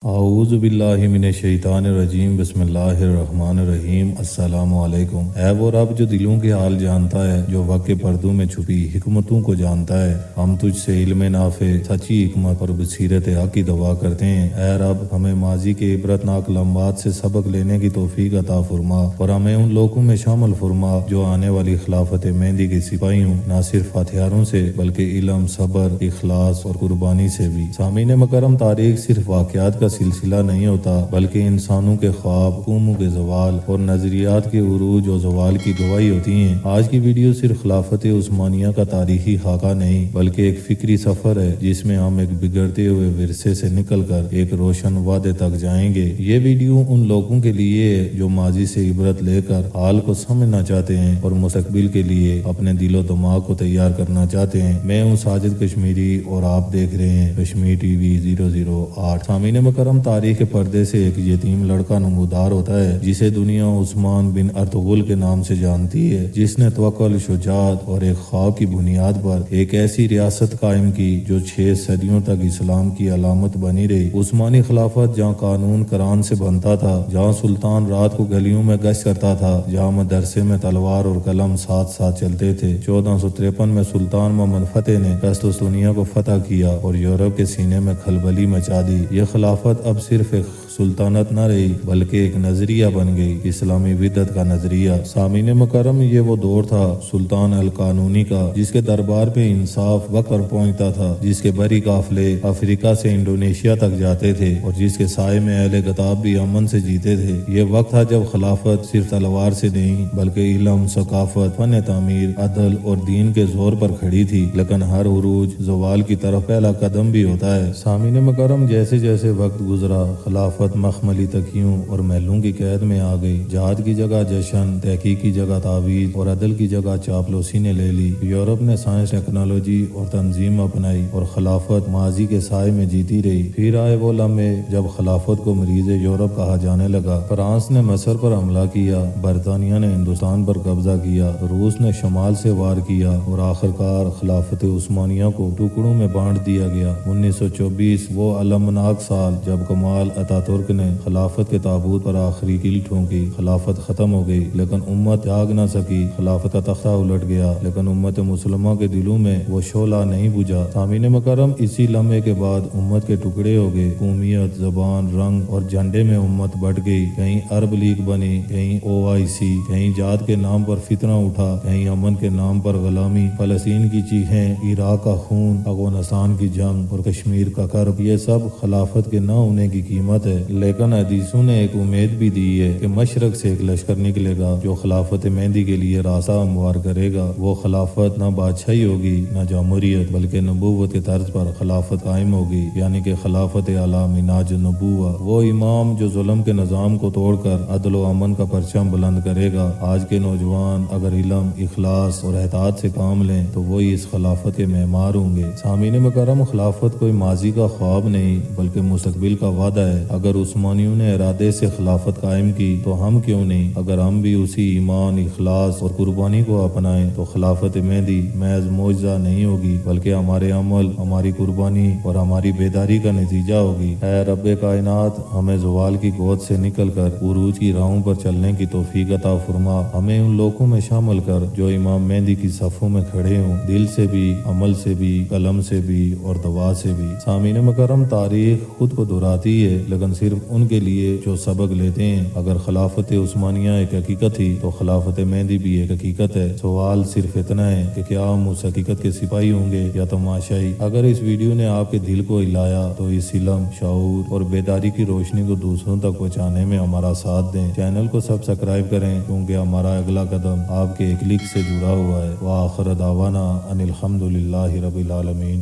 اعوذ باللہ من الشیطان الرجیم بسم اللہ الرحمن الرحیم السلام علیکم۔ اے وہ رب جو دلوں کے حال جانتا ہے، جو وقت کے پردوں میں چھپی حکمتوں کو جانتا ہے، ہم تجھ سے علم نافع، سچی حکمت اور بصیرت حق کی دعا کرتے ہیں۔ اے رب، ہمیں ماضی کے عبرتناک لمحات سے سبق لینے کی توفیق عطا فرما اور ہمیں ان لوگوں میں شامل فرما جو آنے والی خلافت مہندی کے سپاہی ہوں، نہ صرف ہتھیاروں سے بلکہ علم، صبر، اخلاص اور قربانی سے بھی۔ سامعین مکرم، تاریخ صرف واقعات کا سلسلہ نہیں ہوتا بلکہ انسانوں کے خواب، قوموں کے زوال اور نظریات کے عروج و زوال کی گواہی ہوتی ہیں۔ آج کی ویڈیو صرف خلافت عثمانیہ کا تاریخی خاکہ نہیں بلکہ ایک فکری سفر ہے جس میں ہم ایک بگڑتے ہوئے ورثے سے نکل کر ایک روشن وعدے تک جائیں گے۔ یہ ویڈیو ان لوگوں کے لیے ہے جو ماضی سے عبرت لے کر حال کو سمجھنا چاہتے ہیں اور مستقبل کے لیے اپنے دل و دماغ کو تیار کرنا چاہتے ہیں۔ میں ہوں ساجد کشمیری اور آپ دیکھ رہے ہیں کشمیر ٹی وی 008۔ سامعین مکرم، تاریخ کے پردے سے ایک یتیم لڑکا نمودار ہوتا ہے جسے دنیا عثمان بن ارطغرل کے نام سے جانتی ہے، جس نے توکل، شجاعت اور ایک خواب کی بنیاد پر ایک ایسی ریاست قائم کی جو 6 صدیوں تک اسلام کی علامت بنی رہی۔ عثمانی خلافت جہاں قانون قرآن سے بنتا تھا، جہاں سلطان رات کو گلیوں میں گشت کرتا تھا، جہاں مدرسے میں تلوار اور قلم ساتھ ساتھ چلتے تھے۔ 1453 میں سلطان محمد فتح نے قسطنطنیہ دنیا کو فتح کیا اور یورپ کے سینے میں کھلبلی مچا دی۔ یہ خلافت اب صرف ایک سلطنت نہ رہی بلکہ ایک نظریہ بن گئی، اسلامی وحدت کا نظریہ۔ سامعین مکرم، یہ وہ دور تھا سلطان القانونی کا جس کے دربار پہ انصاف وقت پر پہنچتا تھا، جس کے بری قافلے افریقہ سے انڈونیشیا تک جاتے تھے اور جس کے سائے میں اہل کتاب بھی امن سے جیتے تھے۔ یہ وقت تھا جب خلافت صرف تلوار سے نہیں بلکہ علم، ثقافت، فن تعمیر، عدل اور دین کے زور پر کھڑی تھی۔ لیکن ہر عروج زوال کی طرف پہلا قدم بھی ہوتا ہے۔ سامعین مکرم، جیسے جیسے وقت گزرا، خلافت مخملی تکیوں اور محلوں کی قید میں آ گئی۔ جہاد کی جگہ جشن، تحقیق کی جگہ تعویذ اور عدل کی جگہ چاپلوسی نے لے لی۔ یورپ نے سائنس، ٹیکنالوجی اور تنظیم اپنائی اور خلافت ماضی کے سائے میں جیتی رہی۔ پھر آئے وہ لمحے جب خلافت کو مریض یورپ کہا جانے لگا۔ فرانس نے مصر پر حملہ کیا، برطانیہ نے ہندوستان پر قبضہ کیا، روس نے شمال سے وار کیا اور آخرکار خلافت عثمانیہ کو ٹکڑوں میں بانٹ دیا گیا۔ 1924 وہ المناک سال جب کمال اتاترک نے خلافت کے تابوت پر آخری کیل ٹھونکی۔ خلافت ختم ہو گئی لیکن امت جاگ نہ سکی۔ خلافت کا تختہ الٹ گیا لیکن امت مسلمہ کے دلوں میں وہ شعلہ نہیں بجھا۔ سامعین مکرم، اسی لمحے کے بعد امت کے ٹکڑے ہو گئے۔ قومیت، زبان، رنگ اور جھنڈے میں امت بٹ گئی۔ کہیں عرب لیگ بنی، کہیں OIC، کہیں جات کے نام پر فتنہ اٹھا، کہیں امن کے نام پر غلامی۔ فلسطین کی چیخیں، عراق کا خون، افغانستان کی جنگ اور کشمیر کا کرب، یہ سب خلافت کے نہ ہونے کی قیمت ہے۔ لیکن حدیثوں نے ایک امید بھی دی ہے کہ مشرق سے ایک لشکر نکلے گا جو خلافت مہندی کے لیے راستہ ہموار کرے گا۔ وہ خلافت نہ بادشاہی ہوگی نہ جمہوریت بلکہ نبوت کے طرز پر خلافت قائم ہوگی، یعنی کہ خلافت اعلیٰ مناج نبوہ۔ وہ امام جو ظلم کے نظام کو توڑ کر عدل و امن کا پرچم بلند کرے گا۔ آج کے نوجوان اگر علم، اخلاص اور احتیاط سے کام لیں تو وہی اس خلافت کے معمار ہوں گے۔ سامعین مکرم، خلافت کوئی ماضی کا خواب نہیں بلکہ مستقبل کا وعدہ ہے۔ اگر عثمانیوں نے ارادے سے خلافت قائم کی تو ہم کیوں نہیں؟ اگر ہم بھی اسی ایمان، اخلاص اور قربانی کو اپنائیں تو خلافت مہندی محض معجزہ نہیں ہوگی بلکہ ہمارے عمل، ہماری قربانی اور ہماری بیداری کا نتیجہ ہوگی۔ اے رب کائنات، ہمیں زوال کی گود سے نکل کر عروج کی راہوں پر چلنے کی توفیق عطا فرما۔ ہمیں ان لوگوں میں شامل کر جو امام مہندی کی صفوں میں کھڑے ہوں، دل سے بھی، عمل سے بھی، قلم سے بھی اور دعا سے بھی۔ سامعین مکرم، تاریخ خود کو دہراتی ہے لیکن صرف ان کے لیے جو سبق لیتے ہیں۔ اگر خلافت عثمانیہ ایک حقیقت تھی تو خلافت مہندی بھی ایک حقیقت ہے۔ سوال صرف اتنا ہے کہ کیا ہم اس حقیقت کے سپاہی ہوں گے یا تماشائی؟ اگر اس ویڈیو نے آپ کے دل کو ہلایا تو اس علم، شعور اور بیداری کی روشنی کو دوسروں تک پہنچانے میں ہمارا ساتھ دیں۔ چینل کو سبسکرائب کریں کیونکہ ہمارا اگلا قدم آپ کے ایک کلک سے جڑا ہوا ہے۔ وآخر دعوانا ان الحمدللہ رب العالمین۔